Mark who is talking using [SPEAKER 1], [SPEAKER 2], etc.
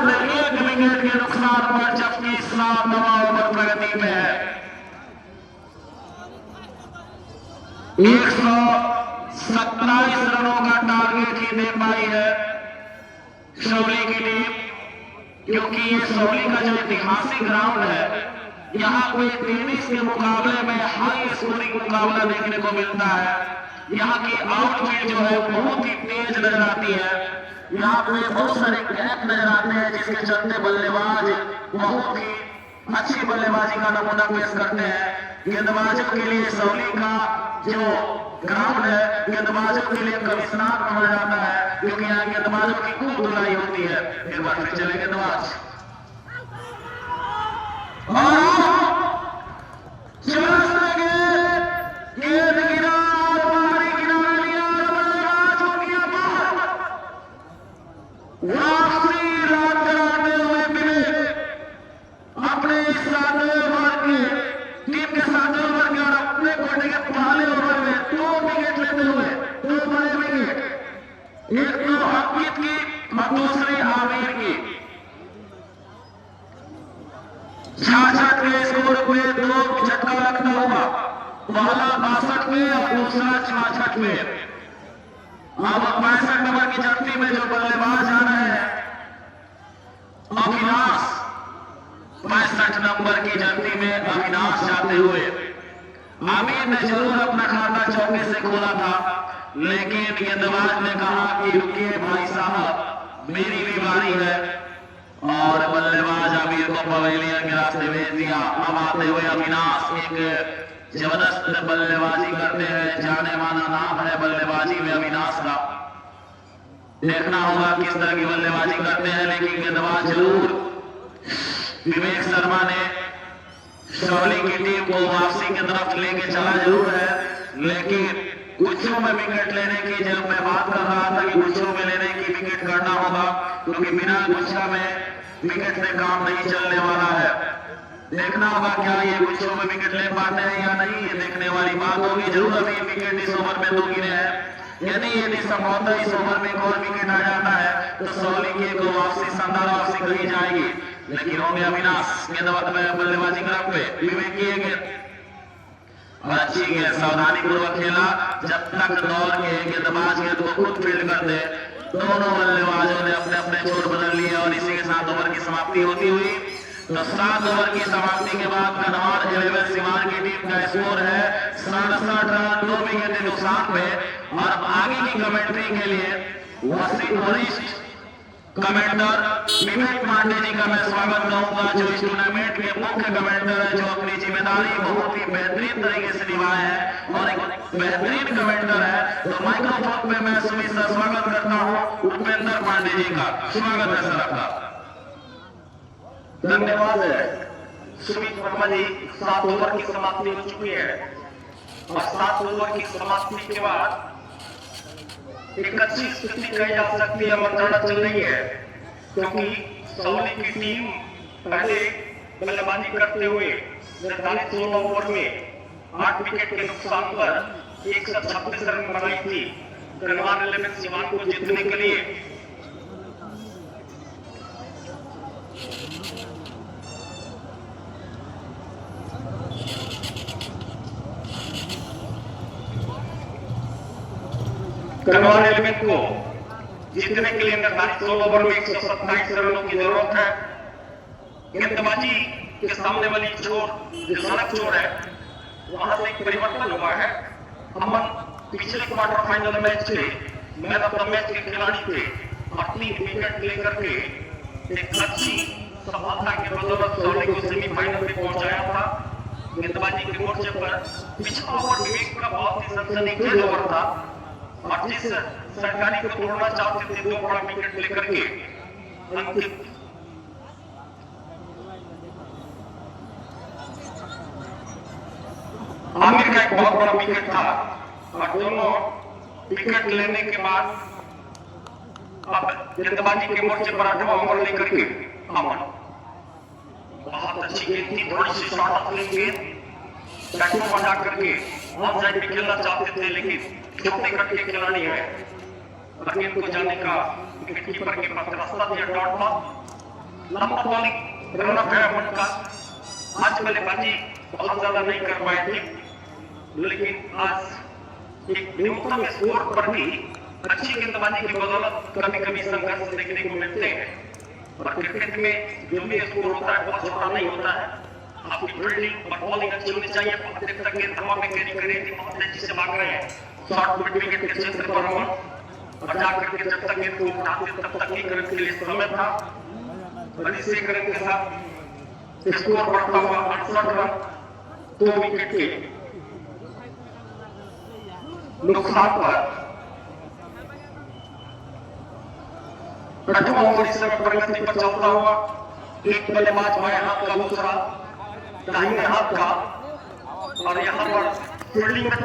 [SPEAKER 1] बाद एक विकेट के नुकसान पर जबकि इस्लाम नवा ओवर प्रगति में है। 127 रनों का टारगेट ही दे पाई है शौली की टीम, क्योंकि ये शौली का जो ऐतिहासिक ग्राउंड है, यहाँ कोई टेनिस के मुकाबले में हाई स्कोरिंग मुकाबला देखने को मिलता है। यहाँ की आउटफील्ड जो है बहुत ही तेज नजर आती है। यहाँ पे बहुत सारे गैप नजर आते हैं, जिसके चलते बल्लेबाज बहुत ही अच्छी बल्लेबाजी का नमूना पेश करते हैं। गेंदबाजों के लिए शौली का जो ग्राउंड है, गेंदबाजों के लिए कमिश्नर कहा जाता है, क्योंकि यहाँ गेंदबाजों की खूब धुलाई होती है। एक बार फिर चले गेंदबाज गेंद गिरा, बाहरी किनारा लिया, बल्लेबाज हो गया बाहर। वापसी रन कराते हुए विवेक अपने इस सातवें ओवर के टीम के सातवें ओवर के और अपने कोटे के पहले ओवर में 2 विकेट लेते हुए 2 बड़े विकेट, एक तो अंकित की और दूसरी आमिर की। 66 के स्कोर पे 2 झटका लगता हुआ, पहला 62 में और दूसरा 66 में। अब 65 नंबर की जर्सी में जो बल्लेबाज आ रहे हैं अविनाश, 65 नंबर की जर्सी में अविनाश जाते हुए। आमिर ने जरूर अपना खाता चौके से खोला था, लेकिन गेंदबाज ने कहा कि रुकिए भाई साहब, मेरी भी बारी है, और बल्लेबाज आमिर को पवेलियन के रास्ते भेज दिया। अब आते हुए अविनाश एक जबरदस्त बल्लेबाजी करते हैं, जाने माना नाम है बल्लेबाजी में अविनाश का। देखना होगा किस तरह की बल्लेबाजी करते हैं, लेकिन गेंदबाज जरूर विवेक शर्मा ने शौली की टीम को वापसी की तरफ लेके चला जरूर है, लेकिन गुच्छों में विकेट लेने की जब मैं बात कर रहा था कि गुच्छों में लेने की विकेट करना होगा, क्योंकि बिना गुच्छा में विकेट से काम नहीं चलने वाला है। देखना होगा क्या ये गुच्छों में विकेट ले पाते हैं या नहीं, ये देखने वाली बात होगी। जरूर अभी विकेट इस ओवर में 2 गिने हैं, यदि संभवतः इस ओवर में एक और विकेट आ जाता है तो शौली की एक वापसी, शानदार वापसी कही जाएगी। लेकिन होंगे अविनाश गेंदबाज में बल्लेबाजी ग्राउंड पे, विवेक की गेंद और अच्छी गेंद, सावधानी पूर्वक खेला। जब तक दौड़ के गेंदबाज गेंद को खुद फील्ड कर दे, दोनों बल्लेबाजों ने अपने अपने छोर बदल लिए और इसी के साथ ओवर की समाप्ति होती हुई। तो 7 ओवर की समाप्ति के बाद कन्हार 11 सीवान की टीम का स्कोर है 67 रन 2 विकेट के नुकसान पे। और आगे की कमेंट्री के लिए वरिष्ठ कमेंटर विवेक पांडे जी का मैं स्वागत करूंगा, जो इस टूर्नामेंट के मुख्य कमेंटर है, जो अपनी जिम्मेदारी बहुत ही बेहतरीन तरीके से निभाए हैं और एक बेहतरीन कमेंटर है। तो माइक्रोफोन पे मैं सुमित सर स्वागत करता हूं उपेंद्र पांडे जी का। स्वागत है सर आपका।
[SPEAKER 2] धन्यवाद सुमित वर्मा जी। 7 ओवर की समाप्ति हो चुकी है और 7 ओवर की समाप्ति के बाद एक अच्छी स्थिति कही जा सकती है, मंत्रणा चल रही है, क्योंकि शौली की टीम पहले बल्लेबाजी करते हुए निर्धारित 16 ओवर में 8 विकेट के नुकसान पर 126 रन बनाई थी। कन्हार 11 सीवान को जीतने के लिए कन्हार 11 को जीतने के लिए निर्धारित 16 ओवर में 127 रनों की जरूरत है। गेंदबाजी के सामने वाली छोर, जो सड़क छोर है, वहां से एक परिवर्तन हुआ है। अमन पिछले क्वार्टर फाइनल मैच के मैन ऑफ द मैच के खिलाड़ी थे, अपनी विकेट लेकर के एक अच्छी सफलता के बदौलत शौली को सेमीफाइनल में पहुंचाया था। गेंदबाजी के मोर्चे पर पिछला ओवर विवेक का बहुत ही सनसनीखेज ओवर था और जिस सरकारी को तोड़ना चाहते थे 2 बड़ा विकेट लेकर के अंकित आमिर का एक बहुत बड़ा विकेट था और दोनों विकेट लेने के बाद अब गेंदबाजी के मोर्चे पर 8वां ओवर लेकर के अमन बहुत अच्छी गेंद थी, थोड़ी सी शॉर्ट ऑफ गेंद बैटों पर जाकर के ऑन साइड पे खेलना चाहते थे, लेकिन छोटे कट के खिलाड़ी है, गेंद को जाने का विकेट कीपर के पास रास्ता दिया डॉट पर लंबा बॉलिंग रनअप है अमन का। आज बल्लेबाजी बहुत ज्यादा नहीं कर पाए थे, लेकिन आज एक न्यूनतम स्कोर पर भी अच्छी गेंदबाजी की बदौलत कभी कभी संघर्ष देखने को मिलते हैं। और क्रिकेट में जो भी स्कोर होता है बहुत छोटा नहीं होता है। आपकी फील्डिंग और बॉलिंग अच्छी होनी चाहिए। बहुत देर तक गेंद हवा में कैरी करे, बहुत तेजी से भाग रहे हैं शॉर्ट मिड विकेट के क्षेत्र पर अमन, और जाकर के जब तक गेंद को उठाते तब तक एक रन के लिए समय था। और इसी एक रन के साथ स्कोर बढ़ता हुआ 68 रन 2 विकेट के नुकसान पर। प्रथम ओवर इस समय प्रगति पर चलता हुआ एक बल्लेबाज बाएं हाथ का, दूसरा दाहिने हाथ का, और यहाँ पर फील्डिंग में